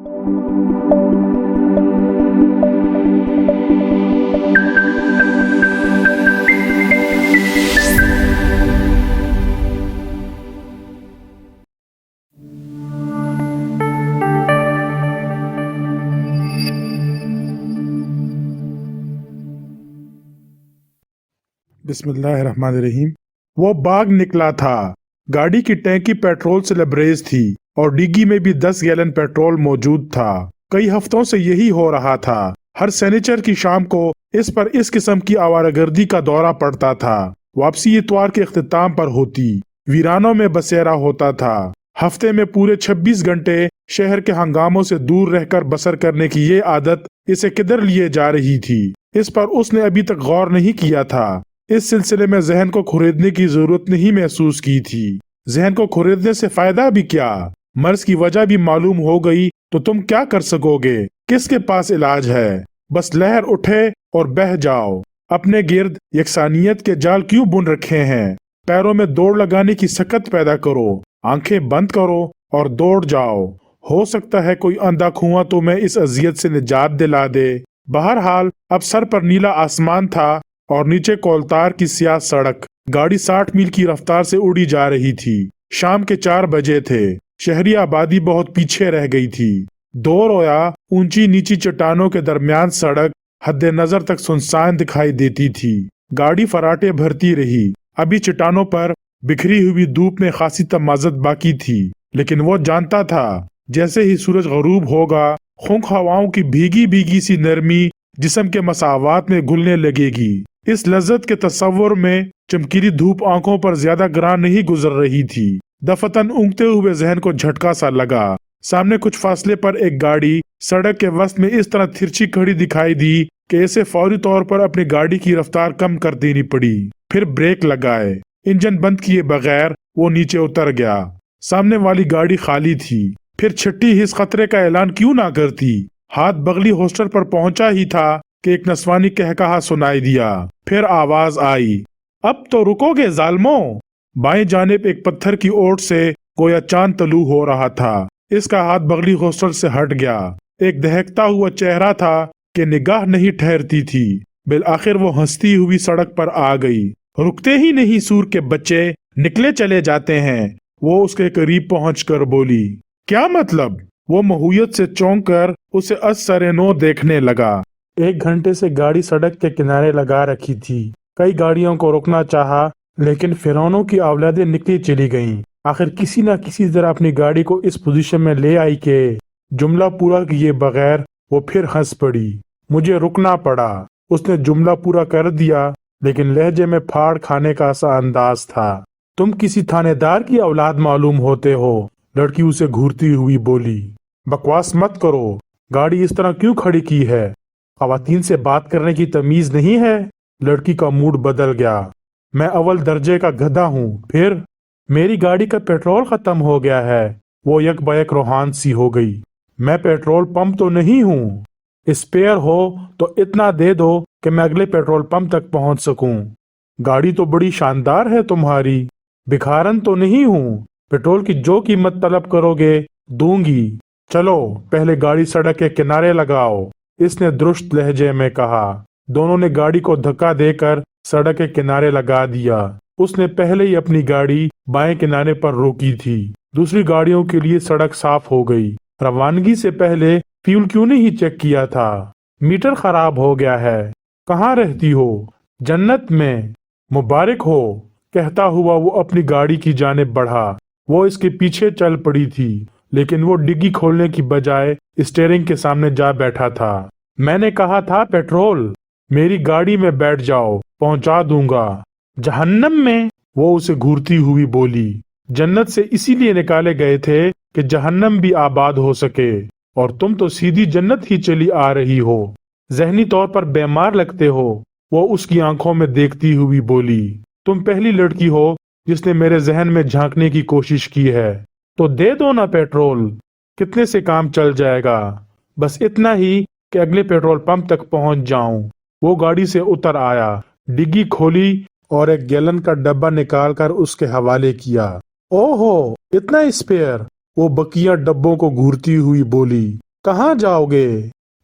बिस्मिल्लाहिर्रहमानिर्रहीम। वो भाग निकला था। गाड़ी की टैंकी पेट्रोल से लबरेज थी और डिग्गी में भी 10 गैलन पेट्रोल मौजूद था। कई हफ्तों से यही हो रहा था। हर शनिचर की शाम को इस पर इस किस्म की आवारागर्दी का दौरा पड़ता था। वापसी इतवार के इख्तिताम पर होती। वीरानों में बसेरा होता था। हफ्ते में पूरे 26 घंटे शहर के हंगामों से दूर रहकर बसर करने की ये आदत इसे किधर लिए जा रही थी, इस पर उसने अभी तक गौर नहीं किया था। इस सिलसिले में जहन को खरीदने की जरूरत नहीं महसूस की थी। जहन को खरीदने से फायदा भी क्या? मर्ज की वजह भी मालूम हो गई तो तुम क्या कर सकोगे? किसके पास इलाज है? बस लहर उठे और बह जाओ। अपने गिर्द यकसानियत के जाल क्यों बुन रखे हैं? पैरों में दौड़ लगाने की सकत पैदा करो, आंखें बंद करो और दौड़ जाओ। हो सकता है कोई अंधा कुआं तुम्हें इस अजियत से निजात दिला दे। बहरहाल अब सर पर नीला आसमान था और नीचे कोलतार की स्याह सड़क। गाड़ी 60 मील की रफ्तार से उड़ी जा रही थी। शाम के 4 बजे थे। शहरी आबादी बहुत पीछे रह गई थी। दो रोया ऊंची नीची चट्टानों के दरमियान सड़क हद नजर तक सुनसान दिखाई देती थी। गाड़ी फराटे भरती रही। अभी चट्टानों पर बिखरी हुई धूप में खासी तमाजत बाकी थी, लेकिन वो जानता था जैसे ही सूरज गरूब होगा खुंक हवाओं की भीगी भीगी सी नरमी जिस्म के मसावात में घुलने लगेगी। इस लज्जत के तस्वुर में चमकीली धूप आंखों पर ज्यादा ग्रां नहीं गुजर रही थी। दफतन ऊँगते हुए जहन को झटका सा लगा। सामने कुछ फासले पर एक गाड़ी सड़क के वस्त में इस तरह तिरछी खड़ी दिखाई दी कि इसे फौरी तौर पर अपनी गाड़ी की रफ्तार कम कर देनी पड़ी। फिर ब्रेक लगाए। इंजन बंद किए बगैर वो नीचे उतर गया। सामने वाली गाड़ी खाली थी। फिर छठी हिस खतरे का ऐलान क्यों ना करती? हाथ बगली हॉस्टल पर पहुंचा ही था कि एक नस्वानी कहकहा सुनाई दिया। फिर आवाज आई, अब तो रुकोगे जालमो। बाएं जानिब एक पत्थर की ओट से गोया चांद तलू हो रहा था। इसका हाथ बगली हॉस्टल से हट गया। एक दहकता हुआ चेहरा था कि निगाह नहीं ठहरती थी। बिल आखिर वो हंसती हुई सड़क पर आ गई। रुकते ही नहीं सूर के बच्चे, निकले चले जाते हैं। वो उसके करीब पहुंचकर बोली, क्या मतलब? वो महूयत से चौंक कर उसे असरनो देखने लगा। 1 घंटे से गाड़ी सड़क के किनारे लगा रखी थी। कई गाड़ियों को रोकना चाहा, लेकिन फिरौनों की औलादें निकली चली गईं। आखिर किसी न किसी तरह अपनी गाड़ी को इस पोजीशन में ले आई के जुमला पूरा किए बगैर वो फिर हंस पड़ी। मुझे रुकना पड़ा। उसने जुमला पूरा कर दिया, लेकिन लहजे में फाड़ खाने का सा अंदाज था। तुम किसी थानेदार की औलाद मालूम होते हो, लड़की उसे घूरती हुई बोली। बकवास मत करो। गाड़ी इस तरह क्यों खड़ी की है? खवातीन से बात करने की तमीज नहीं है? लड़की का मूड बदल गया। मैं अव्वल दर्जे का गधा हूँ। फिर मेरी गाड़ी का पेट्रोल खत्म हो गया है। वो यकबायक रूहान सी हो गई। मैं पेट्रोल पंप तो नहीं हूँ। स्पेयर हो तो इतना दे दो कि मैं अगले पेट्रोल पंप तक पहुंच सकूं। गाड़ी तो बड़ी शानदार है तुम्हारी। भिखारन तो नहीं हूँ। पेट्रोल की जो कीमत तलब करोगे दूंगी। चलो पहले गाड़ी सड़क के किनारे लगाओ, इसने दुरुस्त लहजे में कहा। दोनों ने गाड़ी को धक्का देकर सड़क के किनारे लगा दिया। उसने पहले ही अपनी गाड़ी बाएं किनारे पर रोकी थी। दूसरी गाड़ियों के लिए सड़क साफ हो गई। रवानगी से पहले फ्यूल क्यों नहीं चेक किया था? मीटर खराब हो गया है। कहाँ रहती हो? जन्नत में। मुबारक हो, कहता हुआ वो अपनी गाड़ी की जानिब बढ़ा। वो इसके पीछे चल पड़ी थी, लेकिन वो डिग्गी खोलने की बजाय स्टीयरिंग के सामने जा बैठा था। मैंने कहा था पेट्रोल। मेरी गाड़ी में बैठ जाओ, पहुंचा दूंगा। जहन्नम में, वो उसे घूरती हुई बोली। जन्नत से इसीलिए निकाले गए थे कि जहन्नम भी आबाद हो सके, और तुम तो सीधी जन्नत ही चली आ रही हो। जहनी तौर पर बीमार लगते हो, वो उसकी आंखों में देखती हुई बोली। तुम पहली लड़की हो जिसने मेरे जहन में झांकने की कोशिश की है। तो दे दो ना पेट्रोल, कितने से काम चल जाएगा। बस इतना ही कि अगले पेट्रोल पंप तक पहुंच जाऊं। वो गाड़ी से उतर आया, डिग्गी खोली और एक गैलन का डब्बा निकालकर उसके हवाले किया। ओहो, इतना स्पेयर, वो बकिया डब्बों को घूरती हुई बोली। کہاں جاؤ گے؟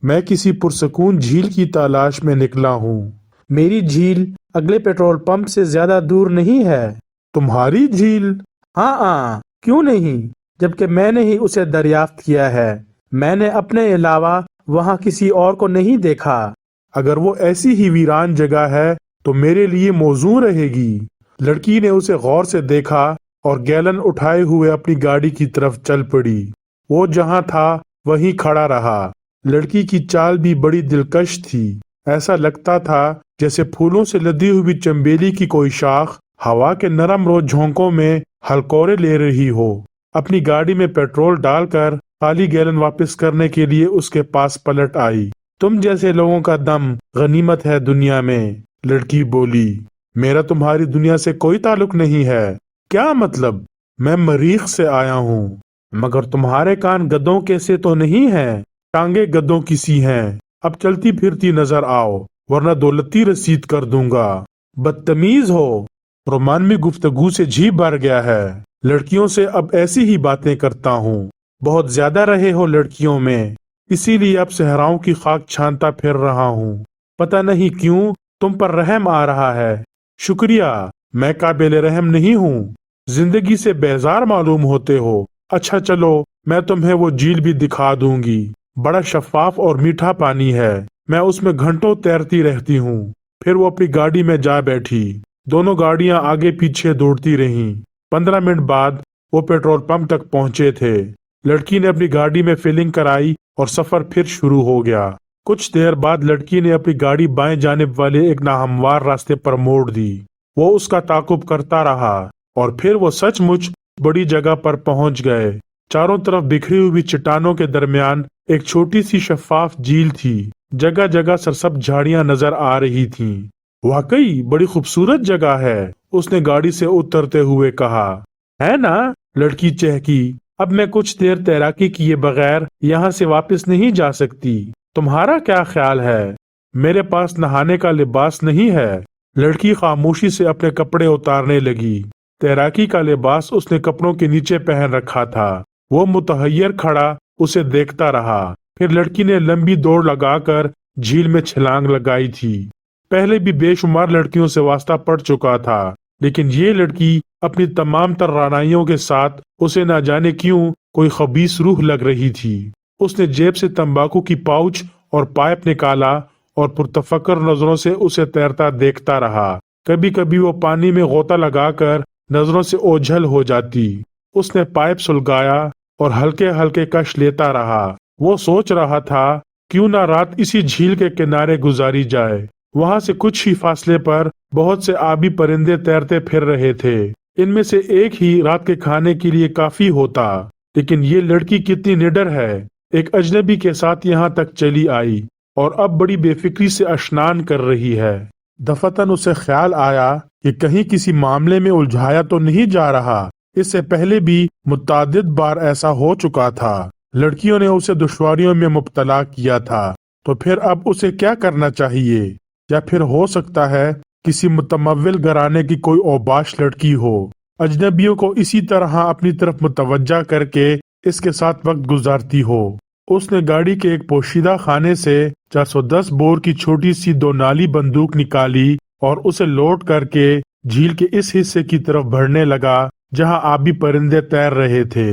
میں کسی پرسکون جھیل کی تلاش میں نکلا ہوں۔ میری جھیل اگلے پیٹرول پمپ سے زیادہ دور نہیں ہے۔ تمہاری جھیل؟ ہاں، کیوں نہیں، جبکہ میں نے ہی اسے دریافت کیا ہے۔ میں نے اپنے علاوہ وہاں کسی اور کو نہیں دیکھا۔ اگر وہ ایسی ہی ویران جگہ ہے تو میرے لیے موزوں رہے گی۔ لڑکی نے اسے غور سے دیکھا اور گیلن اٹھائے ہوئے اپنی گاڑی کی طرف چل پڑی۔ وہ جہاں تھا وہیں کھڑا رہا۔ لڑکی کی چال بھی بڑی دلکش تھی۔ ایسا لگتا تھا جیسے پھولوں سے لدی ہوئی چنبیلی کی کوئی شاخ ہوا کے نرم روز جھونکوں میں ہلکورے لے رہی ہو۔ اپنی گاڑی میں پیٹرول ڈال کر خالی گیلن واپس کرنے کے لیے اس کے پاس پلٹ آئی۔ تم جیسے لوگوں کا دم غنیمت ہے دنیا میں، لڑکی بولی۔ میرا تمہاری دنیا سے کوئی تعلق نہیں ہے۔ کیا مطلب؟ میں مریخ سے آیا ہوں۔ مگر تمہارے کان گدوں کے سے تو نہیں ہیں، ٹانگیں گدوں کی سی ہیں۔ اب چلتی پھرتی نظر آؤ ورنہ دولتی رسید کر دوں گا۔ بدتمیز ہو۔ رومانوی گفتگو سے جی بھر گیا ہے۔ لڑکیوں سے اب ایسی ہی باتیں کرتا ہوں۔ بہت زیادہ رہے ہو لڑکیوں میں، اسی لیے اب صحراؤں کی خاک چھانتا پھر رہا ہوں۔ پتہ نہیں کیوں تم پر رحم آ رہا ہے۔ شکریہ، میں قابل رحم نہیں ہوں۔ زندگی سے بیزار معلوم ہوتے ہو۔ اچھا چلو، میں تمہیں وہ جھیل بھی دکھا دوں گی۔ بڑا شفاف اور میٹھا پانی ہے، میں اس میں گھنٹوں تیرتی رہتی ہوں۔ پھر وہ اپنی گاڑی میں جا بیٹھی۔ دونوں گاڑیاں آگے پیچھے دوڑتی رہیں۔ 15 منٹ بعد وہ پیٹرول پمپ تک پہنچے تھے۔ لڑکی نے اپنی گاڑی میں فلنگ کرائی اور سفر پھر شروع ہو گیا۔ کچھ دیر بعد لڑکی نے اپنی گاڑی بائیں جانب والے ایک ناہموار راستے پر موڑ دی۔ وہ اس کا تعاقب کرتا رہا اور پھر وہ سچ مچ بڑی جگہ پر پہنچ گئے۔ چاروں طرف بکھری ہوئی چٹانوں کے درمیان ایک چھوٹی سی شفاف جھیل تھی۔ جگہ جگہ سرسبز جھاڑیاں نظر آ رہی تھیں۔ واقعی بڑی خوبصورت جگہ ہے، اس نے گاڑی سے اترتے ہوئے کہا۔ ہے نا؟ لڑکی چہکی۔ اب میں کچھ دیر تیراکی کیے بغیر یہاں سے واپس نہیں جا سکتی۔ تمہارا کیا خیال ہے؟ میرے پاس نہانے کا لباس نہیں ہے۔ لڑکی خاموشی سے اپنے کپڑے اتارنے لگی۔ تیراکی کا لباس اس نے کپڑوں کے نیچے پہن رکھا تھا۔ وہ متحیر کھڑا اسے دیکھتا رہا۔ پھر لڑکی نے لمبی دوڑ لگا کر جھیل میں چھلانگ لگائی تھی۔ پہلے بھی بے شمار لڑکیوں سے واسطہ پڑ چکا تھا، لیکن یہ لڑکی اپنی تمام تر رعنائیوں کے ساتھ اسے نہ جانے کیوں کوئی خبیث روح لگ رہی تھی۔ اس نے جیب سے تمباکو کی پاؤچ اور پائپ نکالا اور پرتفکر نظروں سے اسے تیرتا دیکھتا رہا۔ کبھی کبھی وہ پانی میں غوطہ لگا کر نظروں سے اوجھل ہو جاتی۔ اس نے پائپ سلگایا اور ہلکے ہلکے کش لیتا رہا۔ وہ سوچ رہا تھا کیوں نہ رات اسی جھیل کے کنارے گزاری جائے۔ وہاں سے کچھ ہی فاصلے پر بہت سے آبی پرندے تیرتے پھر رہے تھے۔ ان میں سے ایک ہی رات کے کھانے کے لیے کافی ہوتا، لیکن یہ لڑکی کتنی نڈر ہے، ایک اجنبی کے ساتھ یہاں تک چلی آئی اور اب بڑی بے فکری سے اشنان کر رہی ہے۔ دفتن اسے خیال آیا کہ کہیں کسی معاملے میں الجھایا تو نہیں جا رہا۔ اس سے پہلے بھی متعدد بار ایسا ہو چکا تھا۔ لڑکیوں نے اسے دشواریوں میں مبتلا کیا تھا، تو پھر اب اسے کیا کرنا چاہیے؟ یا پھر ہو سکتا ہے کسی متمول گھرانے کی کوئی اوباش لڑکی ہو، اجنبیوں کو اسی طرح اپنی طرف متوجہ کر کے اس کے ساتھ وقت گزارتی ہو۔ اس نے گاڑی کے ایک پوشیدہ خانے سے 410 بور کی چھوٹی سی 2 نالی بندوق نکالی اور اسے لوڈ کر کے جھیل کے اس حصے کی طرف بڑھنے لگا جہاں آبی پرندے تیر رہے تھے۔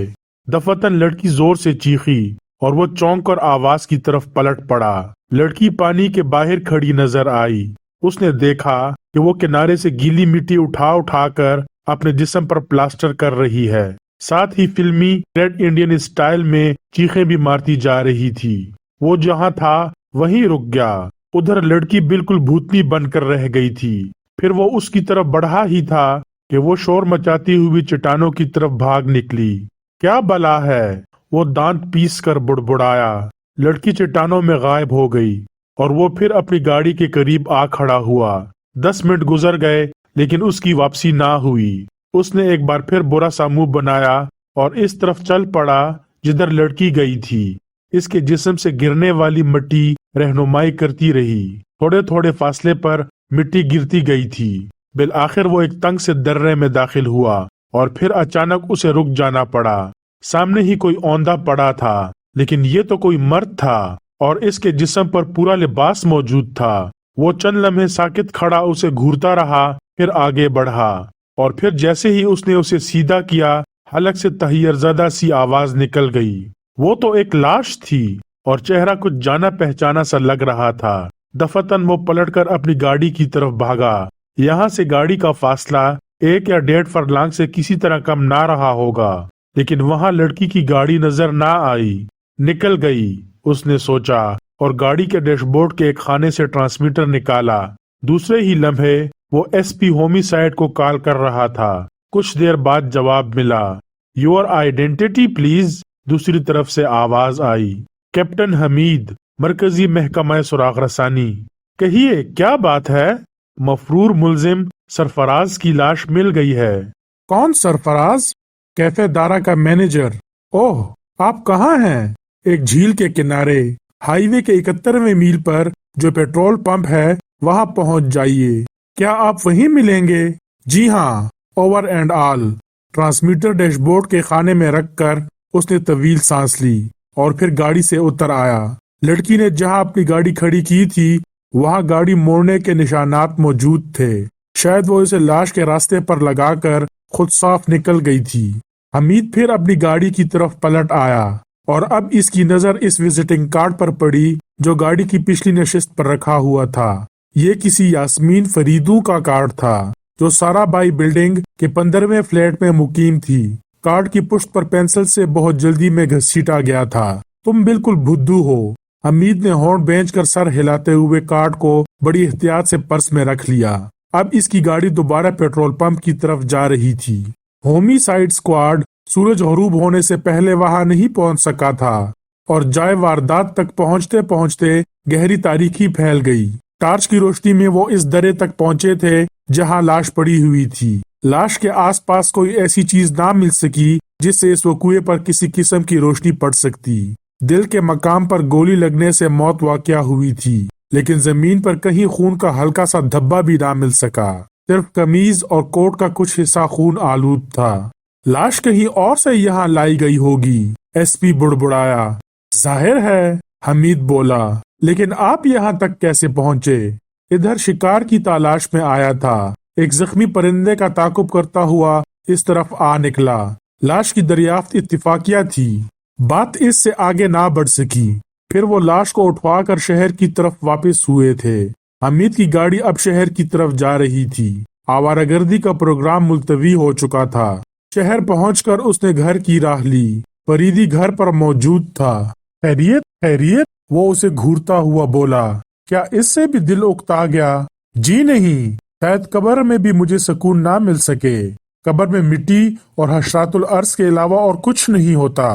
دفتن لڑکی زور سے چیخی اور وہ چونک کر آواز کی طرف پلٹ پڑا۔ لڑکی پانی کے باہر کھڑی نظر آئی۔ اس نے دیکھا کہ وہ کنارے سے گیلی مٹی اٹھا اٹھا کر اپنے جسم پر پلاسٹر کر رہی ہے، ساتھ ہی فلمی ریڈ انڈین اسٹائل میں چیخیں بھی مارتی جا رہی تھی۔ وہ جہاں تھا وہیں رک گیا۔ ادھر لڑکی بالکل بھوتنی بن کر رہ گئی تھی۔ پھر وہ اس کی طرف بڑھا ہی تھا کہ وہ شور مچاتی ہوئی چٹانوں کی طرف بھاگ نکلی۔ کیا بلا ہے؟ وہ دانت پیس کر بڑبڑایا۔ لڑکی چٹانوں میں غائب ہو گئی اور وہ پھر اپنی گاڑی کے قریب آ کھڑا ہوا۔ 10 منٹ گزر گئے لیکن اس کی واپسی نہ ہوئی۔ اس نے ایک بار پھر برا سا منہ بنایا اور اس طرف چل پڑا جدھر لڑکی گئی تھی۔ اس کے جسم سے گرنے والی مٹی رہنمائی کرتی رہی۔ تھوڑے تھوڑے فاصلے پر مٹی گرتی گئی تھی۔ بالآخر وہ ایک تنگ سے درے میں داخل ہوا اور پھر اچانک اسے رک جانا پڑا۔ سامنے ہی کوئی اوندھا پڑا تھا۔ लेकिन ये तो कोई मर्द था और इसके जिस्म पर पूरा लिबास मौजूद था। वो चंद लम्हे साकित खड़ा उसे घूरता रहा, फिर आगे बढ़ा और फिर जैसे ही उसने उसे सीधा किया, हलक से तहय्युरज़दा सी आवाज निकल गई। वो तो एक लाश थी और चेहरा कुछ जाना पहचाना सा लग रहा था। दफतन वो पलटकर अपनी गाड़ी की तरफ भागा। यहाँ से गाड़ी का फासला 1 या 1.5 फरलांग से किसी तरह कम ना रहा होगा, लेकिन वहां लड़की की गाड़ी नजर ना आई। निकल गई, उसने सोचा, और गाड़ी के डैशबोर्ड के एक खाने से ट्रांसमीटर निकाला। दूसरे ही लम्हे वो एसपी होमिसाइड को कॉल कर रहा था। कुछ देर बाद जवाब मिला। योर आइडेंटिटी प्लीज, दूसरी तरफ से आवाज आई। कैप्टन हमीद, मरकजी महकमा सुराग रसानी। कहिए क्या बात है? मफरूर मुलजिम सरफराज की लाश मिल गई है। कौन सरफराज? कैफे दारा का मैनेजर। ओह, आप कहाँ हैं? एक झील के किनारे, हाईवे के 71वें मील पर जो पेट्रोल पंप है वहां पहुंच जाइए। क्या आप वहीं मिलेंगे? जी हाँ, over and all. Transmitter dashboard के खाने में रखकर उसने तवील सांस ली और फिर गाड़ी से उतर आया। लड़की ने जहां अपनी गाड़ी खड़ी की थी वहां गाड़ी मोड़ने के निशानात मौजूद थे। शायद वो इसे लाश के रास्ते पर लगाकर खुद साफ निकल गई थी। हमीद फिर अपनी गाड़ी की तरफ पलट आया और अब इसकी नजर इस विजिटिंग कार्ड पर पड़ी जो गाड़ी की पिछली नशिस्त पर रखा हुआ था। ये किसी यास्मीन फरीदू का कार्ड था जो साराबाई बिल्डिंग के 15वें फ्लैट में मुकीम थी। कार्ड की पुष्ट पर पेंसिल से बहुत जल्दी में घसीटा गया था। तुम बिल्कुल बुद्धू हो। हमीद ने होंठ बेंच कर सर हिलाते हुए कार्ड को बड़ी एहतियात से पर्स में रख लिया। अब इसकी गाड़ी दोबारा पेट्रोल पंप की तरफ जा रही थी। होमिसाइड स्क्वाड सूरज गरूब होने से पहले वहां नहीं पहुंच सका था और जाए वारदात तक पहुंचते पहुंचते गहरी तारीकी फैल गई। टार्च की रोशनी में वो इस दरे तक पहुंचे थे जहां लाश पड़ी हुई थी। लाश के आसपास कोई ऐसी चीज ना मिल सकी जिससे इस वकूए पर किसी किस्म की रोशनी पड़ सकती। दिल के मकाम पर गोली लगने से मौत वाक़या हुई थी, लेकिन जमीन पर कहीं खून का हल्का सा धब्बा भी ना मिल सका। सिर्फ कमीज और कोट का कुछ हिस्सा खून आलूद था। लाश कहीं और से यहाँ लाई गई होगी, एसपी बुड़बुड़ाया। जाहिर है, हमीद बोला, लेकिन आप यहाँ तक कैसे पहुंचे? इधर शिकार की तलाश में आया था। एक जख्मी परिंदे का ताकुब करता हुआ इस तरफ आ निकला। लाश की दरियाफ्त इत्तिफाकिया थी। बात इससे आगे ना बढ़ सकी। फिर वो लाश को उठवाकर शहर की तरफ वापस हुए थे। हमीद की गाड़ी अब शहर की तरफ जा रही थी। आवारागर्दी का प्रोग्राम मुलतवी हो चुका था। शहर पहुंचकर उसने घर की राह ली। फरीदी घर पर मौजूद था। खैरियत खैरियत, वो उसे घूरता हुआ बोला। क्या इससे भी दिल उकता गया? जी नहीं, शायद कब्र में भी मुझे सुकून ना मिल सके। कब्र में मिट्टी और हशरातुल अर्ज के अलावा और कुछ नहीं होता।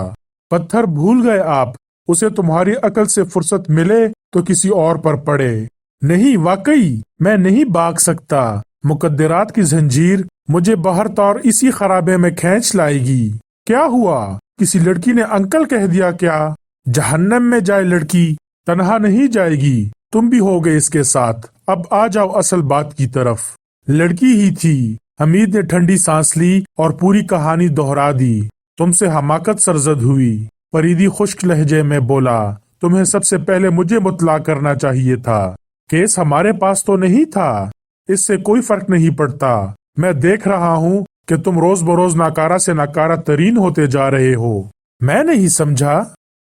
पत्थर भूल गए आप? उसे तुम्हारी अकल से फुर्सत मिले तो किसी और पर पड़े। नहीं, वाकई मैं नहीं भाग सकता। मुकद्दरात की जंजीर मुझे बाहर तौर इसी खराबे में खींच लाएगी। क्या हुआ? किसी लड़की ने अंकल कह दिया क्या? जहन्नम में जाए लड़की, तन्हा नहीं जाएगी। तुम भी हो गए इसके साथ। अब आ जाओ असल बात की तरफ। लड़की ही थी। हमीद ने ठंडी सांस ली और पूरी कहानी दोहरा दी। तुमसे हमाकत सरजद हुई। फरीदी खुश्क लहजे में बोला। तुम्हें सबसे पहले मुझे मुतला करना चाहिए था। केस हमारे पास तो नहीं था। इससे कोई फर्क नहीं पड़ता। मैं देख रहा हूँ कि तुम रोज बरोज नाकारा से नाकारा तरीन होते जा रहे हो। मैं नहीं समझा।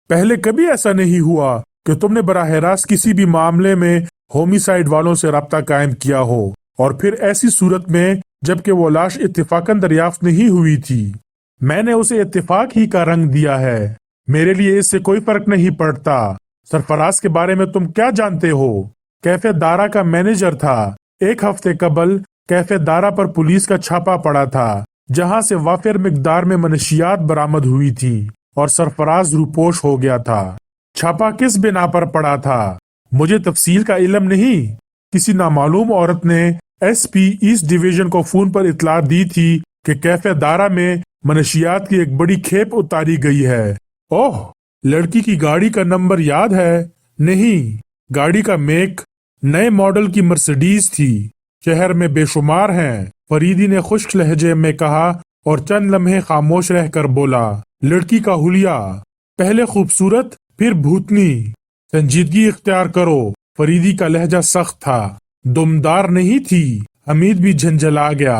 पहले कभी ऐसा नहीं हुआ कि तुमने बराह रास्त किसी भी मामले में होमिसाइड वालों से राब्ता कायम किया हो, और फिर ऐसी सूरत में जबकि वो लाश इत्तेफाकन दरियाफ्त नहीं हुई थी। मैंने उसे इत्तेफाक ही का रंग दिया है। मेरे लिए इससे कोई फर्क नहीं पड़ता। सरफराज के बारे में तुम क्या जानते हो? कैफे दारा का मैनेजर था। 1 हफ्ते कबल कैफे दारा पर पुलिस का छापा पड़ा था, जहां से वाफिर मिकदार में मनशियात बरामद हुई थी और सरफराज रूपोश हो गया था। छापा किस बिना पर पड़ा था मुझे तफसील का इल्म नहीं। किसी नामालूम औरत ने एसपी ईस्ट डिवीजन को फोन पर इतला दी थी कि कैफे दारा में मनशियात की एक बड़ी खेप उतारी गई है। ओह, लड़की की गाड़ी का नंबर याद है? नहीं, गाड़ी का मेक नए मॉडल की मर्सिडीज थी। शहर में बेशुमार हैं, फरीदी ने खुश्क लहजे में कहा और चंद लम्हे खामोश रहकर बोला। लड़की का हुलिया پہلے خوبصورت پھر بھوتنی، سنجیدگی اختیار کرو۔ فریدی کا لہجہ سخت تھا، دمدار نہیں تھی۔ حمید بھی جھنجھلا گیا،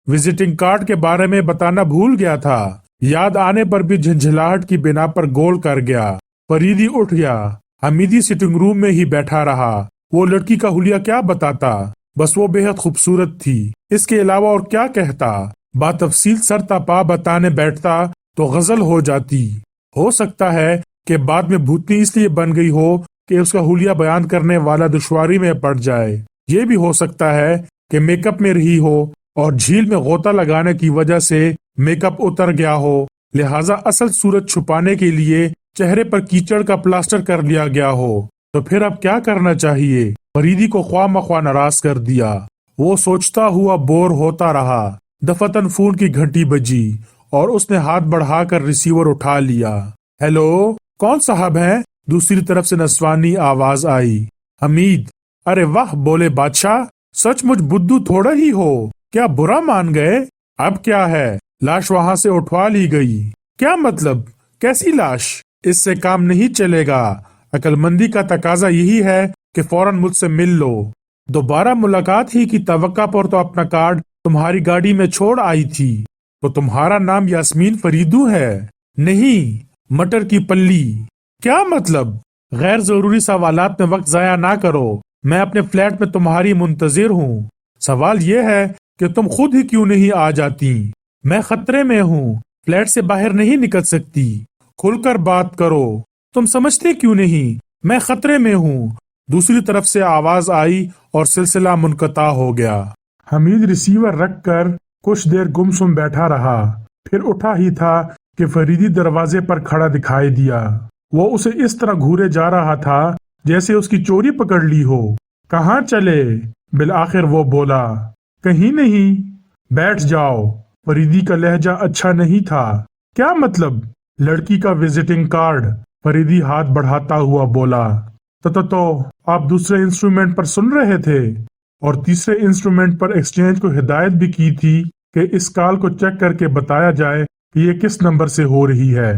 وزٹنگ کارڈ کے بارے میں بتانا بھول گیا تھا۔ یاد آنے پر بھی جھنجھلاہٹ کی بنا پر گول کر گیا۔ فریدی اٹھ گیا، حمیدی سٹنگ روم میں ہی بیٹھا رہا۔ وہ لڑکی کا حلیہ کیا بتاتا، بس وہ بے حد خوبصورت تھی، اس کے علاوہ اور کیا کہتا؟ بات تفصیل سر تا پا بتانے بیٹھتا تو غزل ہو جاتی۔ ہو سکتا ہے کہ بعد میں بھوتنی اس لیے بن گئی ہو کہ اس کا حلیہ بیان کرنے والا دشواری میں پڑ جائے۔ یہ بھی ہو سکتا ہے کہ میک اپ میں رہی ہو اور جھیل میں غوطہ لگانے کی وجہ سے میک اپ اتر گیا ہو، لہٰذا اصل صورت چھپانے کے لیے چہرے پر کیچڑ کا پلاسٹر کر لیا گیا ہو۔ تو پھر اب کیا کرنا چاہیے؟ فریدی کو خواہ مخواہ ناراض کر دیا۔ وہ سوچتا ہوا بور ہوتا رہا۔ دفتن فون کی گھنٹی بجی اور اس نے ہاتھ بڑھا کر ریسیور اٹھا لیا۔ ہیلو، کون صاحب ہیں؟ دوسری طرف سے نسوانی آواز آئی۔ حمید۔ ارے واہ، بولے بادشاہ، سچ مچ بدھو تھوڑا ہی ہو، کیا برا مان گئے؟ اب کیا ہے، لاش وہاں سے اٹھوا لی گئی۔ کیا مطلب؟ کیسی لاش؟ اس سے کام نہیں چلے گا، عقل مندی کا تقاضا یہی ہے کہ فوراً مجھ سے مل لو۔ دوبارہ ملاقات ہی کی توقع پر تو اپنا کارڈ تمہاری گاڑی میں چھوڑ آئی تھی۔ تو تمہارا نام یاسمین فریدو ہے؟ نہیں، مٹر کی پلی۔ کیا مطلب؟ غیر ضروری سوالات میں وقت ضائع نہ کرو، میں اپنے فلیٹ میں تمہاری منتظر ہوں۔ سوال یہ ہے کہ تم خود ہی کیوں نہیں آ جاتی؟ میں خطرے میں ہوں، فلیٹ سے باہر نہیں نکل سکتی۔ کھل کر بات کرو، تم سمجھتے کیوں نہیں میں خطرے میں ہوں؟ دوسری طرف سے آواز آئی اور سلسلہ منقطع ہو گیا۔ حمید ریسیور رکھ کر کچھ دیر گمسم بیٹھا رہا، پھر اٹھا ہی تھا کہ فریدی دروازے پر کھڑا دکھائی دیا۔ وہ اسے اس طرح گھورے جا رہا تھا جیسے اس کی چوری پکڑ لی ہو۔ کہاں چلے؟ بالآخر وہ بولا۔ کہیں نہیں، بیٹھ جاؤ۔ فریدی کا لہجہ اچھا نہیں تھا۔ کیا مطلب؟ لڑکی کا وزٹنگ کارڈ، فریدی ہاتھ بڑھاتا ہوا بولا۔ تو آپ دوسرے انسٹرومنٹ پر سن رہے تھے اور تیسرے انسٹرومنٹ پر ایکسچینج کو ہدایت بھی کی تھی کہ اس کال کو چیک کر کے بتایا جائے کہ یہ کس نمبر سے ہو رہی ہے۔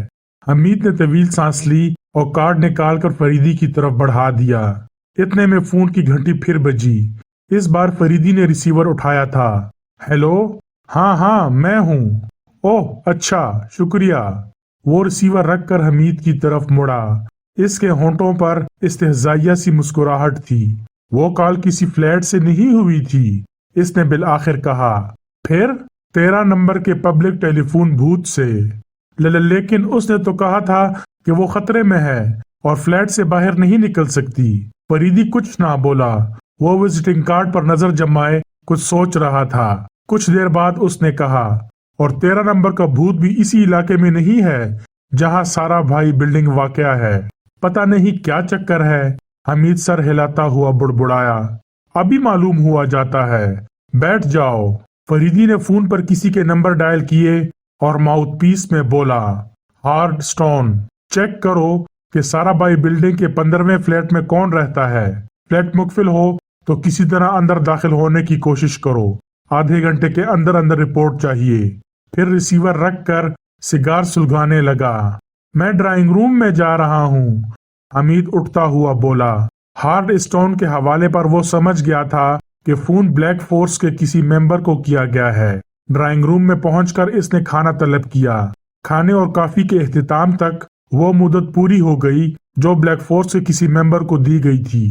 حمید نے طویل سانس لی اور کارڈ نکال کر فریدی کی طرف بڑھا دیا۔ اتنے میں فون کی گھنٹی پھر بجی۔ اس بار فریدی نے ریسیور اٹھایا تھا۔ ہیلو، ہاں میں ہوں۔ اوہ اچھا، شکریہ۔ وہ ریسیور رکھ کر حمید کی طرف مڑا۔ اس کے ہونٹوں پر استہزائیہ سی مسکراہٹ تھی۔ وہ کال کسی فلیٹ سے نہیں ہوئی تھی، اس نے بالآخر کہا۔ پھر 13 نمبر کے پبلک ٹیلی فون بوتھ سے۔ لیکن اس نے تو کہا تھا کہ وہ خطرے میں ہے اور فلیٹ سے باہر نہیں نکل سکتی۔ فریدی کچھ نہ بولا۔ وہ وزٹنگ کارڈ پر نظر جمائے کچھ سوچ رہا تھا۔ کچھ دیر بعد اس نے کہا، اور 13 نمبر کا بھوت بھی اسی علاقے میں نہیں ہے جہاں سارا بھائی بلڈنگ واقع ہے؟ پتہ نہیں کیا چکر ہے۔ حمید سر ہلاتا ہوا بڑبڑایا۔ ابھی معلوم ہوا جاتا ہے، بیٹھ جاؤ۔ فریدی نے فون پر کسی کے نمبر ڈائل کیے اور ماؤتھ پیس میں بولا، ہارڈ سٹون، چیک کرو کہ سارا بائی بلڈنگ کے 15ویں فلیٹ میں کون رہتا ہے۔ فلیٹ مقفل ہو تو کسی طرح اندر داخل ہونے کی کوشش کرو۔ آدھے گھنٹے کے اندر رپورٹ چاہیے۔ پھر ریسیور رکھ کر سگار سلگانے لگا۔ میں ڈرائنگ روم میں جا رہا ہوں، حمید اٹھتا ہوا بولا۔ ہارڈ اسٹون کے حوالے پر وہ سمجھ گیا تھا کہ فون بلیک فورس کے کسی ممبر کو کیا گیا ہے۔ ڈرائنگ روم میں پہنچ کر اس نے کھانا طلب کیا۔ کھانے اور کافی کے اختتام تک وہ مدت پوری ہو گئی جو بلیک فورس کے کسی ممبر کو دی گئی تھی۔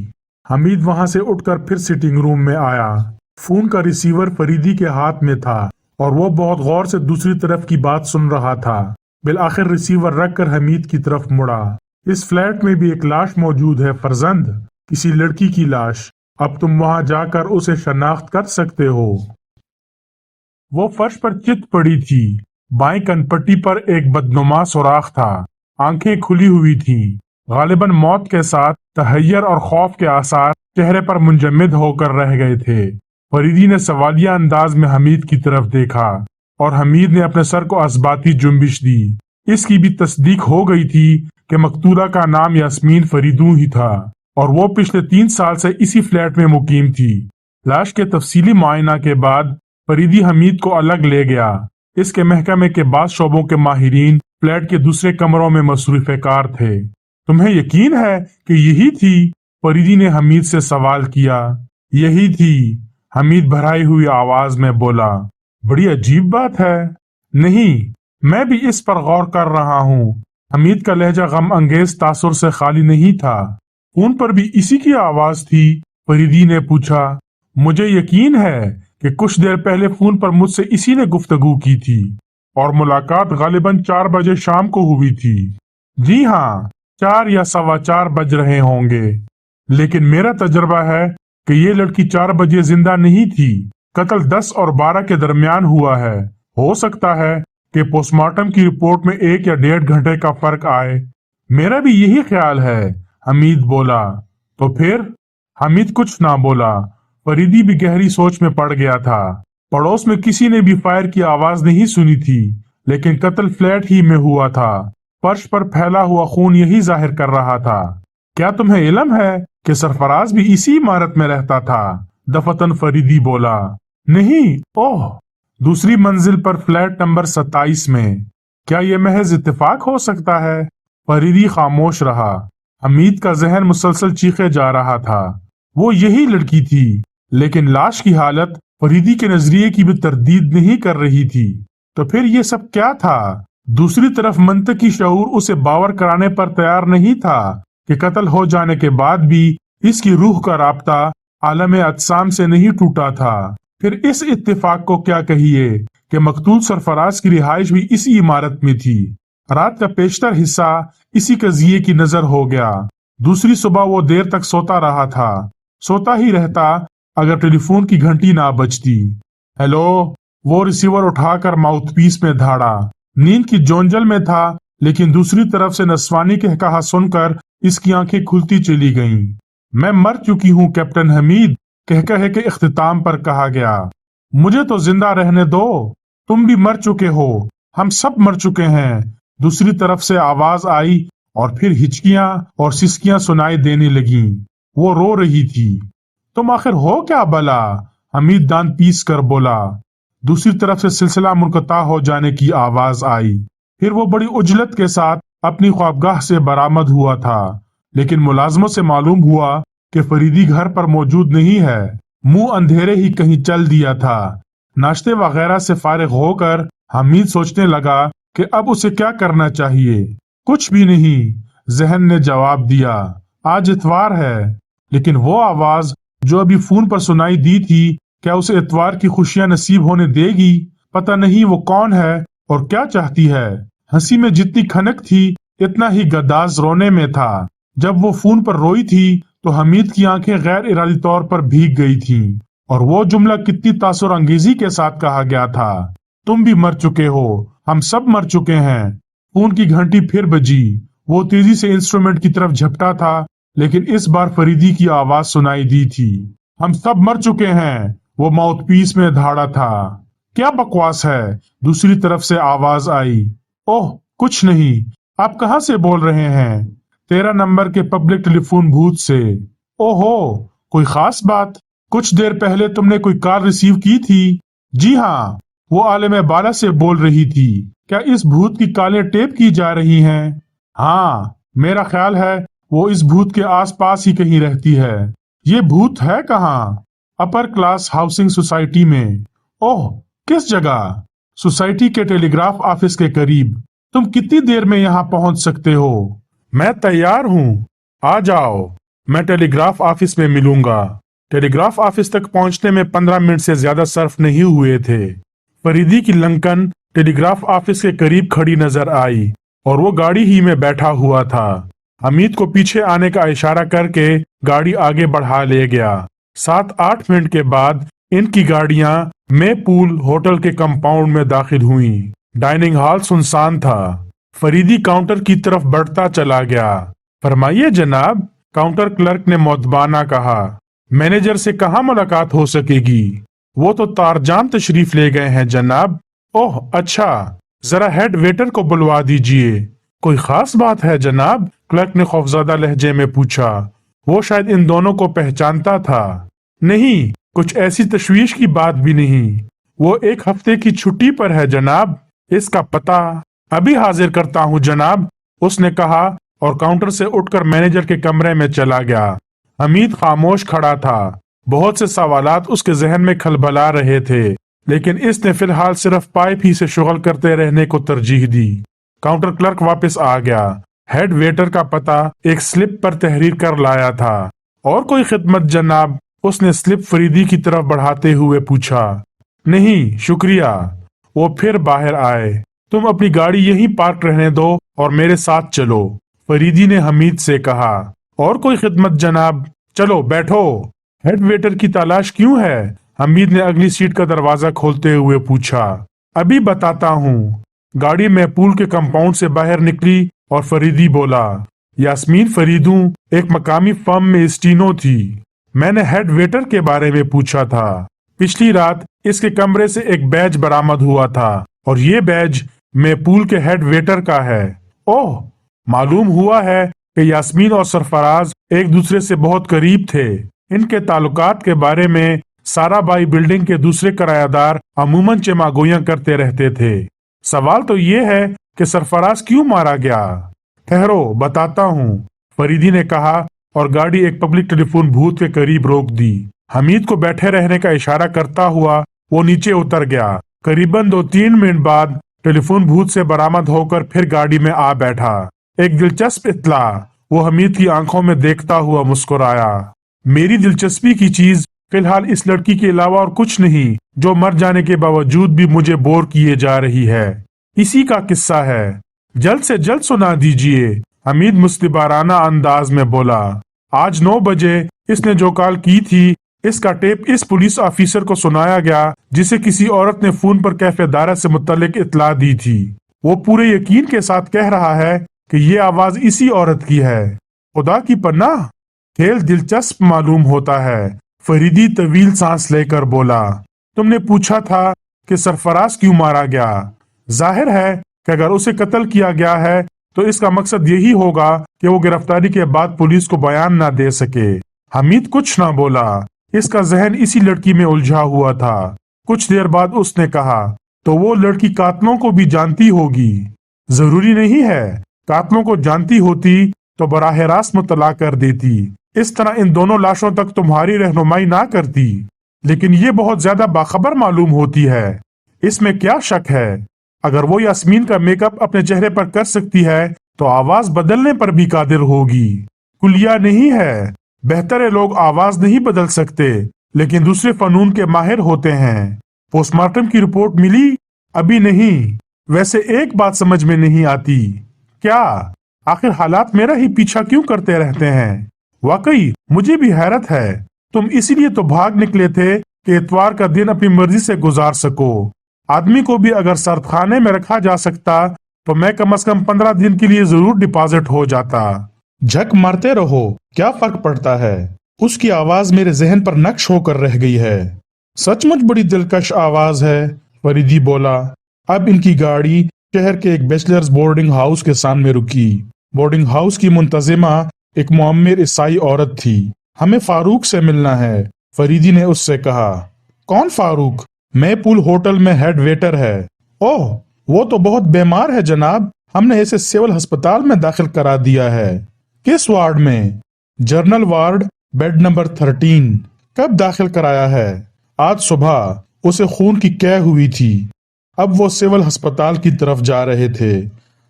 حمید وہاں سے اٹھ کر پھر سٹنگ روم میں آیا۔ فون کا ریسیور فریدی کے ہاتھ میں تھا اور وہ بہت غور سے دوسری طرف کی بات سن رہا تھا۔ بالآخر ریسیور رکھ کر حمید کی طرف مڑا۔ اس فلیٹ میں بھی ایک لاش موجود ہے فرزند، کسی لڑکی کی لاش۔ اب تم وہاں جا کر اسے شناخت کر سکتے ہو۔ وہ فرش پر چت پڑی تھی، بائیں کن پٹی پر ایک بدنما سوراخ تھا، آنکھیں کھلی ہوئی تھیں، غالباً موت کے ساتھ تحیر اور خوف کے آثار چہرے پر منجمد ہو کر رہ گئے تھے۔ فریدی نے سوالیہ انداز میں حمید کی طرف دیکھا اور حمید نے اپنے سر کو اثباتی جنبش دی۔ اس کی بھی تصدیق ہو گئی تھی کہ مقتولہ کا نام یاسمین فریدو ہی تھا اور وہ پچھلے 3 سال سے اسی فلیٹ میں مقیم تھی۔ لاش کے تفصیلی معائنہ کے بعد فریدی حمید کو الگ لے گیا۔ اس کے محکمے کے بعض شعبوں کے ماہرین فلیٹ کے دوسرے کمروں میں مصروف کار تھے۔ تمہیں یقین ہے کہ یہی تھی؟ فریدی نے حمید سے سوال کیا۔ یہی تھی، حمید بھرائی ہوئی آواز میں بولا۔ بڑی عجیب بات ہے۔ نہیں، میں بھی اس پر غور کر رہا ہوں۔ حمید کا لہجہ غم انگیز تاثر سے خالی نہیں تھا۔ فون پر بھی اسی کی آواز تھی؟ فریدی نے پوچھا۔ مجھے یقین ہے کہ کچھ دیر پہلے فون پر مجھ سے اسی نے گفتگو کی تھی، اور ملاقات غالباً 4 بجے شام کو ہوئی تھی۔ جی ہاں، 4 یا 4:15 بج رہے ہوں گے، لیکن میرا تجربہ ہے کہ یہ لڑکی 4 بجے زندہ نہیں تھی۔ قتل 10 اور 12 کے درمیان ہوا ہے۔ ہو سکتا ہے کہ پوسٹ مارٹم کی رپورٹ میں 1 یا 1.5 گھنٹے کا فرق آئے۔ میرا بھی یہی خیال ہے، حمید بولا۔ تو پھر؟ حمید کچھ نہ بولا۔ فریدی بھی گہری سوچ میں پڑ گیا تھا۔ پڑوس میں کسی نے بھی فائر کی آواز نہیں سنی تھی، لیکن قتل فلیٹ ہی میں ہوا تھا۔ فرش پر پھیلا ہوا خون یہی ظاہر کر رہا تھا۔ کیا تمہیں علم ہے کہ سرفراز بھی اسی عمارت میں رہتا تھا؟ دفتن فریدی بولا۔ نہیں۔ اوہ، دوسری منزل پر فلیٹ نمبر 27 میں۔ کیا یہ محض اتفاق ہو سکتا ہے؟ فریدی خاموش رہا۔ حمید کا ذہن مسلسل چیخے جا رہا تھا۔ وہ یہی لڑکی تھی، لیکن لاش کی حالت فریدی کے نظریے کی بھی تردید نہیں کر رہی تھی۔ تو پھر یہ سب کیا تھا؟ دوسری طرف منطقی شعور اسے باور کرانے پر تیار نہیں تھا کہ قتل ہو جانے کے بعد بھی اس کی روح کا رابطہ عالم اجسام سے نہیں ٹوٹا تھا۔ پھر اس اتفاق کو کیا کہیے کہ مقتول سرفراز کی رہائش بھی اسی عمارت میں تھی۔ رات کا بیشتر حصہ اسی قضیے کی نظر ہو گیا۔ دوسری صبح وہ دیر تک سوتا رہا تھا، سوتا ہی رہتا اگر ٹیلی فون کی گھنٹی نہ بجتی۔ ہیلو، وہ ریسیور اٹھا کر ماؤتھ پیس میں دھاڑا۔ نیند کی جونجل میں تھا، لیکن دوسری طرف سے نسوانی کہا سن کر اس کی آنکھیں کھلتی چلی گئیں۔ میں مر چکی ہوں کیپٹن حمید، کہے کے اختتام پر کہا گیا۔ مجھے تو زندہ رہنے دو، تم بھی مر چکے ہو، ہم سب مر چکے ہیں۔ دوسری طرف سے آواز آئی اور پھر ہچکیاں اور سسکیاں سنائی دینے لگیں۔ وہ رو رہی تھی۔ تم آخر ہو کیا بلا؟ حمید دانت پیس کر بولا۔ دوسری طرف سے سلسلہ منقطع ہو جانے کی آواز آئی۔ پھر وہ بڑی عجلت کے ساتھ اپنی خوابگاہ سے برآمد ہوا تھا، لیکن ملازموں سے معلوم ہوا کہ فریدی گھر پر موجود نہیں ہے۔ منہ اندھیرے ہی کہیں چل دیا تھا۔ ناشتے وغیرہ سے فارغ ہو کر حمید سوچنے لگا کہ اب اسے کیا کرنا چاہیے۔ کچھ بھی نہیں، ذہن نے جواب دیا۔ آج اتوار ہے، لیکن وہ آواز جو ابھی فون پر سنائی دی تھی، کیا اسے اتوار کی خوشیاں نصیب ہونے دے گی؟ پتہ نہیں وہ کون ہے اور کیا چاہتی ہے۔ ہنسی میں جتنی کھنک تھی، اتنا ہی گداز رونے میں تھا۔ جب وہ فون پر روئی تھی تو حمید کی آنکھیں غیر ارادی طور پر بھیگ گئی تھیں، اور وہ جملہ کتنی تاثر انگیزی کے ساتھ کہا گیا تھا۔ تم بھی مر چکے ہو، ہم سب مر چکے ہیں۔ فون کی گھنٹی پھر بجی۔ وہ تیزی سے انسٹرومنٹ کی طرف جھپٹا تھا، لیکن اس بار فریدی کی آواز سنائی دی تھی۔ ہم سب مر چکے ہیں، وہ ماؤتھ پیس میں دھاڑا تھا۔ کیا بکواس ہے؟ دوسری طرف سے آواز آئی۔ اوہ، کچھ نہیں، آپ کہاں سے بول رہے ہیں؟ 13 نمبر کے پبلک ٹیلی فون بوتھ سے۔ اوہو، کوئی خاص بات؟ کچھ دیر پہلے تم نے کوئی کال ریسیو کی تھی؟ جی ہاں، وہ عالم بالا سے بول رہی تھی۔ کیا اس بھوت کی کالیں ٹیپ کی جا رہی ہیں؟ ہاں، میرا خیال ہے وہ اس بھوت کے آس پاس ہی کہیں رہتی ہے۔ یہ بھوت ہے کہاں؟ اپر کلاس ہاؤسنگ سوسائٹی میں۔ اوہ، کس جگہ؟ سوسائٹی کے ٹیلی گراف آفس کے قریب۔ تم کتنی دیر میں یہاں پہنچ سکتے ہو؟ میں تیار ہوں، آ جاؤ، میں ٹیلی گراف آفس میں ملوں گا۔ ٹیلی گراف آفس تک پہنچنے میں 15 منٹ سے زیادہ صرف نہیں ہوئے تھے۔ فریدی کی لنکن ٹیلی گراف آفس کے قریب کھڑی نظر آئی، اور وہ گاڑی ہی میں بیٹھا ہوا تھا۔ حمید کو پیچھے آنے کا اشارہ کر کے گاڑی آگے بڑھا لے گیا۔ 7-8 منٹ کے بعد ان کی گاڑیاں مے پول ہوٹل کے کمپاؤنڈ میں داخل ہوئیں۔ ڈائننگ ہال سنسان تھا۔ فریدی کاؤنٹر کی طرف بڑھتا چلا گیا۔ فرمائیے جناب، کاؤنٹر کلرک نے مؤدبانہ کہا۔ مینیجر سے کہاں ملاقات ہو سکے گی؟ وہ تو تارجان تشریف لے گئے ہیں جناب۔ اوہ اچھا، ذرا ہیڈ ویٹر کو بلوا دیجئے۔ کوئی خاص بات ہے جناب؟ کلرک نے خوفزدہ لہجے میں پوچھا۔ وہ شاید ان دونوں کو پہچانتا تھا۔ نہیں، کچھ ایسی تشویش کی بات بھی نہیں۔ वो 1 हफ्ते की छुट्टी पर है जनाब। इसका पता अभी हाजिर करता हूँ जनाब, उसने कहा और काउंटर से उठकर मैनेजर के कमरे में चला गया। हमीद खामोश खड़ा था। बहुत से सवालात उसके जहन में खलबला रहे थे, लेकिन इसने फिलहाल सिर्फ पाइप ही से शुगल करते रहने को तरजीह दी। काउंटर क्लर्क वापस आ गया। हेड वेटर का पता एक स्लिप पर तहरीर कर लाया था। और कोई खिदमत जनाब, उसने स्लिप फरीदी की तरफ बढ़ाते हुए पूछा। नहीं शुक्रिया। वो फिर बाहर आए। तुम अपनी गाड़ी यहीं पार्क रहने दो और मेरे साथ चलो, फरीदी ने हमीद से कहा। और कोई खिदमत जनाब? चलो बैठो। हेड वेटर की तलाश क्यों है? हमीद ने अगली सीट का दरवाजा खोलते हुए पूछा। अभी बताता हूँ। गाड़ी महपूल के कंपाउंड से बाहर निकली और फरीदी बोला, यास्मीन फरीदू एक मकामी फर्म में स्टीनो थी। मैंने हेड वेटर के बारे में पूछा था। पिछली रात इसके कमरे से एक बैज बरामद हुआ था और ये बैज महपूल के हेड वेटर का है। ओह, मालूम हुआ है कि यास्मीन और सरफराज एक दूसरे से बहुत करीब थे। इनके ताल्लुकात के बारे में साराबाई बिल्डिंग के दूसरे किरायादार अमूमन चमागोइयां करते रहते थे। सवाल तो ये है कि सरफराज क्यों मारा गया? ठहरो बताता हूँ, फरीदी ने कहा और गाड़ी एक पब्लिक टेलीफोन बूथ के करीब रोक दी। हमीद को बैठे रहने का इशारा करता हुआ वो नीचे उतर गया। करीबन 2-3 मिनट बाद टेलीफोन बूथ से बरामद होकर फिर गाड़ी में आ बैठा। एक दिलचस्प इत्तला, वो हमीद की आंखों में देखता हुआ मुस्कुराया। मेरी दिलचस्पी की चीज फिलहाल इस लड़की के अलावा और कुछ नहीं, जो मर जाने के बावजूद भी मुझे बोर किए जा रही है। इसी का किस्सा है, जल्द से जल्द सुना दीजिए, हमीद मुस्तिबाराना अंदाज में बोला। आज 9 बजे इसने जो कॉल की थी, इसका टेप इस पुलिस ऑफिसर को सुनाया गया जिसे किसी औरत ने फोन पर कैफेदारा से मुतल्लिक इत्तला दी थी। वो पूरे यकीन के साथ कह रहा है कि ये आवाज इसी औरत की है। खुदा की पन्ना, खेल दिलचस्प मालूम होता है, फरीदी तवील सांस लेकर बोला। तुमने पूछा था कि सरफराज क्यों मारा गया। जाहिर है कि अगर उसे कत्ल किया गया है तो इसका मकसद यही होगा कि वो गिरफ्तारी के बाद पुलिस को बयान ना दे सके। हमीद कुछ ना बोला, इसका जहन इसी लड़की में उलझा हुआ था। कुछ देर बाद उसने कहा, तो वो लड़की कातलों को भी जानती होगी। जरूरी नहीं है, कातलों को जानती होती तो बराह रास्त मुतला कर देती, इस तरह इन दोनों लाशों तक तुम्हारी रहनुमाई ना करती। लेकिन ये बहुत ज्यादा बाखबर मालूम होती है। इसमें क्या शक है? अगर वो यास्मीन का मेकअप अपने चेहरे पर कर सकती है तो आवाज बदलने पर भी कादिर होगी। कुलिया नहीं है, बेहतर है लोग आवाज नहीं बदल सकते, लेकिन दूसरे फनून के माहिर होते हैं। पोस्टमार्टम की रिपोर्ट मिली? अभी नहीं। वैसे एक बात समझ में नहीं आती। क्या? आखिर हालात मेरा ही पीछा क्यों करते रहते हैं? वाकई मुझे भी हैरत है। तुम इसीलिए तो भाग निकले थे कि इतवार का दिन अपनी मर्जी से गुजार सको। आदमी को भी अगर सर्दखाने में रखा जा सकता तो मैं कम से कम 15 दिन के लिए जरूर डिपॉजिट हो जाता। झक मारते रहो, क्या फर्क पड़ता है? उसकी आवाज मेरे जहन पर नक्श होकर रह गई है। सचमुच बड़ी दिलकश आवाज है, फरीदी बोला। अब इनकी गाड़ी शहर के एक बैचलर्स बोर्डिंग हाउस के सामने रुकी। बोर्डिंग हाउस की मुंतजिमा एक मुअम्मिर ईसाई औरत थी। हमें फारूक से मिलना है, फरीदी ने उससे कहा। कौन फारूक? महपूल होटल में हेड वेटर है। ओह, वो तो बहुत बीमार है जनाब, हमने इसे सिविल अस्पताल में दाखिल करा दिया है। किस वार्ड में? Journal ward, bed number 13। कब दाखिल कराया है? आज सुबह। उसे खून की कै हुई थी। अब वो सिविल अस्पताल की तरफ जा रहे थे,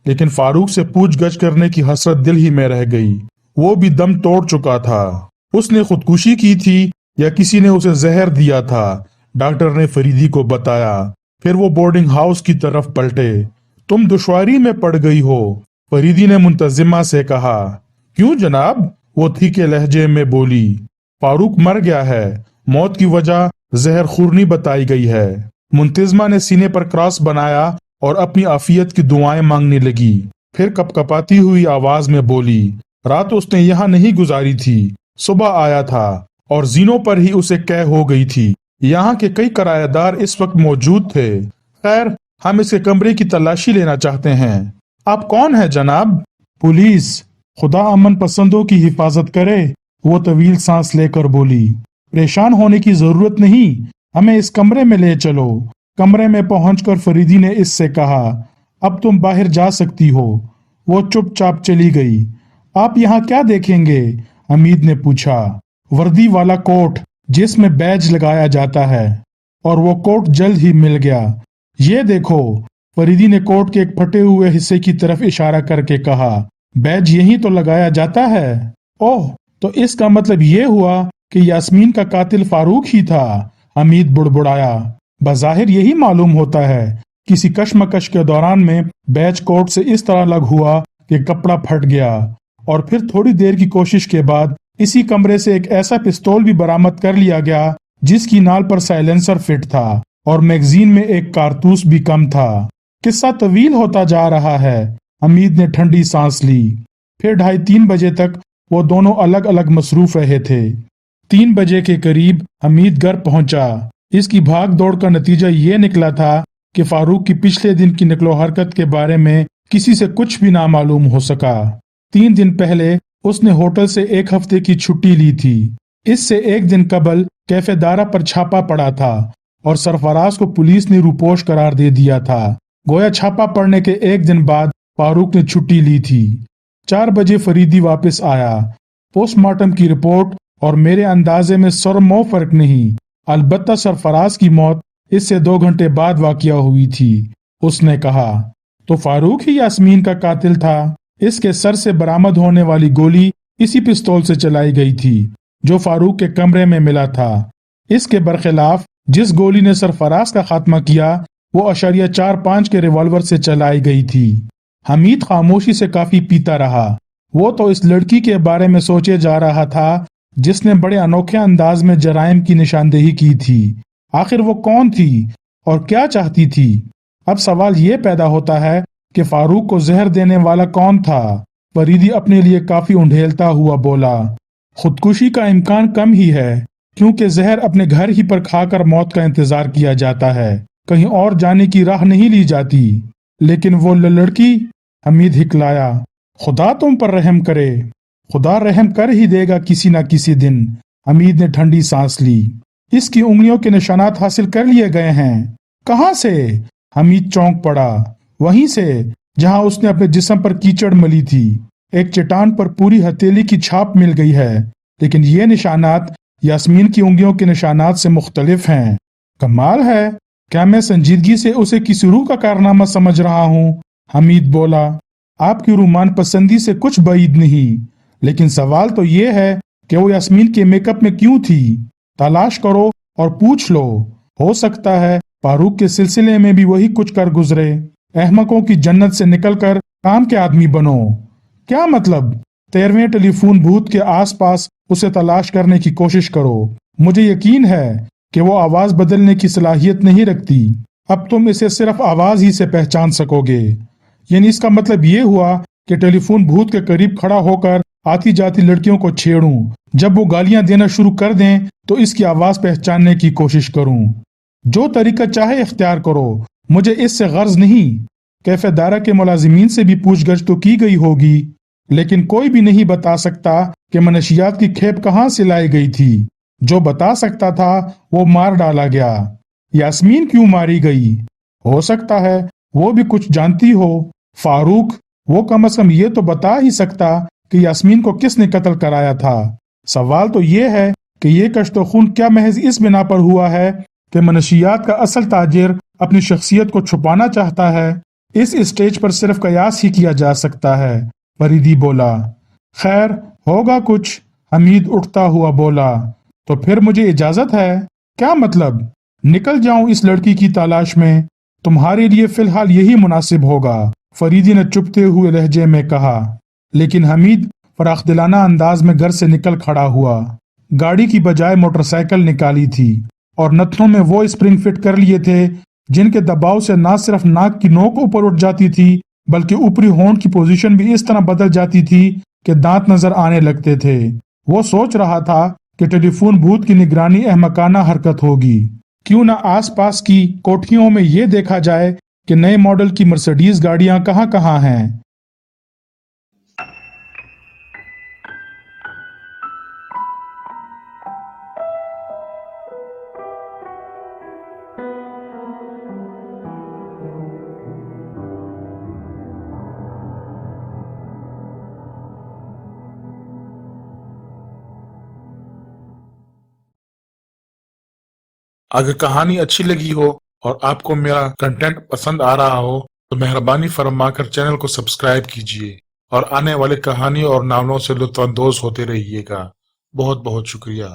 लेकिन फारूक से पूछगछ करने की हसरत दिल ही में रह गई। वो भी दम तोड़ चुका था। उसने खुदकुशी की थी या किसी ने उसे जहर दिया था, डॉक्टर ने फरीदी को बताया। फिर वो बोर्डिंग हाउस की तरफ पलटे। तुम दुश्वारी में पड़ गई हो, फरीदी ने मुंतजिमा से कहा। क्यों जनाब? वो तीखे लहजे में बोली। फारूक मर गया है, मौत की वजह जहर खुरनी बताई गई है। मुंतजिमा ने सीने पर क्रॉस बनाया और अपनी आफियत की दुआएं मांगने लगी। फिर कपकपाती हुई आवाज में बोली, रात उसने यहाँ नहीं गुजारी थी, सुबह आया था और जीनों पर ही उसे कै हो गई थी। यहाँ के कई किराएदार इस वक्त मौजूद थे। खैर, हम इसके कमरे की तलाशी लेना चाहते हैं। आप कौन है जनाब? पुलिस। खुदा अमन पसंदों की हिफाजत करे, वो तवील सांस लेकर बोली। परेशान होने की जरूरत नहीं, हमें इस कमरे में ले चलो। कमरे में पहुंचकर फरीदी ने इससे कहा, अब तुम बाहर जा सकती हो। वो चुपचाप चली गई। आप यहाँ क्या देखेंगे? हमीद ने पूछा। वर्दी वाला कोट जिसमें बैज लगाया जाता है। और वो कोट जल्द ही मिल गया। ये देखो, फरीदी ने कोट के एक फटे हुए हिस्से की तरफ इशारा करके कहा, बैज यही तो लगाया जाता है। ओह, तो इसका मतलब ये हुआ कि यास्मीन का कातिल फारूक ही था। हमीद बुड़बुड़ाया। बज़ाहिर यही मालूम होता है। किसी कशमकश के दौरान में बैच कोट से इस तरह लग हुआ कि कपड़ा फट गया। और फिर थोड़ी देर की कोशिश के बाद इसी कमरे से एक ऐसा पिस्तौल भी बरामद कर लिया गया जिसकी नाल पर साइलेंसर फिट था और मैगजीन में एक कारतूस भी कम था। किस्सा तवील होता जा रहा है। हमीद ने ठंडी सांस ली। फिर 2:30-3 बजे तक वो दोनों अलग अलग मसरूफ रहे थे। 3 बजे के करीब हमीद घर पहुंचा। इसकी भाग दौड़ का नतीजा ये निकला था कि फारूक की पिछले दिन की नकलो हरकत के बारे में किसी से कुछ भी ना मालूम हो सका। 3 दिन पहले उसने होटल से 1 हफ्ते की छुट्टी ली थी। इससे 1 दिन कबल कैफे दारा पर छापा पड़ा था और सरफराज को पुलिस ने रूपोश करार दे दिया था। गोया छापा पड़ने के 1 दिन बाद फारूक ने छुट्टी ली थी। 4 बजे फरीदी वापस आया। पोस्टमार्टम की रिपोर्ट और मेरे अंदाजे में सरमो फर्क नहीं। अलबत्ता सरफराज की मौत इससे 2 घंटे बाद वाकया हुई थी। उसने कहा, तो फारूक ही यास्मीन का कातिल था। इसके सर से बरामद होने वाली गोली इसी पिस्तौल से चलाई गई थी जो फारूक के कमरे में मिला था। इसके बरखिलाफ जिस गोली ने सरफराज का खात्मा किया वो .45 के रिवॉल्वर से चलाई गई थी। हमीद खामोशी से काफी पीता रहा। वो तो इस लड़की के बारे में सोचे जा रहा था जिसने बड़े अनोखे अंदाज में जराइम की निशानदेही की थी। आखिर वो कौन थी और क्या चाहती थी? अब सवाल ये पैदा होता है कि फारूक को जहर देने वाला कौन था? फरीदी अपने लिए काफी उंडेलता हुआ बोला, खुदकुशी का इम्कान कम ही है क्योंकि जहर अपने घर ही पर खाकर मौत का इंतजार किया जाता है, कहीं और जाने की राह नहीं ली जाती। लेकिन वो लड़की, हमीद हिकलाया, खुदा तुम पर रहम करे। खुदा रहम कर ही देगा किसी ना किसी दिन। हमीद ने ठंडी सांस ली। इसकी उंगलियों के निशानात हासिल कर लिए गए हैं। कहां से? हमीद चौंक पड़ा। वहीं से जहां उसने अपने जिस्म पर कीचड़ मली थी। एक चट्टान पर पूरी हथेली की छाप मिल गई है, लेकिन ये निशानात यास्मीन की उंगलियों के निशानात से मुख्तलिफ हैं। कमाल है, क्या मैं संजीदगी से उसे किसी रूह का कारनामा समझ रहा हूँ? हमीद बोला, आपकी रूमान पसंदी से कुछ बईद नहीं, लेकिन सवाल तो ये है कि वो यास्मीन के मेकअप में क्यों थी? तलाश करो और पूछ लो। हो सकता है फारूक के सिलसिले में भी वही कुछ कर गुजरे। अहमकों की जन्नत से निकलकर काम के आदमी बनो। क्या मतलब? 13वें टेलीफोन बूथ के आसपास उसे तलाश करने की कोशिश करो। मुझे यकीन है कि वो आवाज बदलने की सलाहियत नहीं रखती। अब तुम इसे सिर्फ आवाज ही से पहचान सकोगे। यानी इसका मतलब ये हुआ कि टेलीफोन बूथ के करीब खड़ा होकर आती जाती लड़कियों को छेड़ूं। जब वो गालियां देना शुरू कर दें तो इसकी आवाज पहचानने की कोशिश करूं। जो तरीका चाहे इख्तियार करो, मुझे इससे गर्ज नहीं। कैफे दारा के मुलाजिमीन से भी पूछगछ तो की गई होगी, लेकिन कोई भी नहीं बता सकता कि मनशियात की खेप कहां से लाई गई थी। जो बता सकता था वो मार डाला गया। यास्मीन क्यों मारी गई? हो सकता है वो भी कुछ जानती हो। फारूक, वो कम से कम ये तो बता ही सकता कि यास्मीन को किसने कत्ल कराया था। सवाल तो ये है कि ये कश्तो खून क्या महज इस बिना पर हुआ है कि मनशियात का असल ताजिर अपनी शख्सियत को छुपाना चाहता है। इस स्टेज पर सिर्फ कयास ही किया जा सकता है। फरीदी बोला, खैर होगा कुछ। हमीद उठता हुआ बोला, तो फिर मुझे इजाजत है? क्या मतलब? निकल जाऊं इस लड़की की तलाश में? तुम्हारे लिए फिलहाल यही मुनासिब होगा, फरीदी ने चुपते हुए लहजे में कहा। लेकिन हमीद फराखदिलाना अंदाज में घर से निकल खड़ा हुआ। गाड़ी की बजाय मोटरसाइकिल निकाली थी और नथनों में वो स्प्रिंग फिट कर लिए थे जिनके दबाव से ना सिर्फ नाक की नोक ऊपर उठ जाती थी बल्कि ऊपरी होंठ की पोजीशन भी इस तरह बदल जाती थी कि दांत नजर आने लगते थे। वो सोच रहा था कि टेलीफोन बूथ की निगरानी अहमकाना हरकत होगी। क्यों ना आसपास की कोठियों में ये देखा जाए कि नए मॉडल की मर्सिडीज गाड़ियां कहां कहां हैं। اگر کہانی اچھی لگی ہو اور آپ کو میرا کنٹینٹ پسند آ رہا ہو تو مہربانی فرما کر چینل کو سبسکرائب کیجیے اور آنے والے کہانی اور ناولوں سے لطف اندوز ہوتے رہیے گا۔ بہت بہت شکریہ۔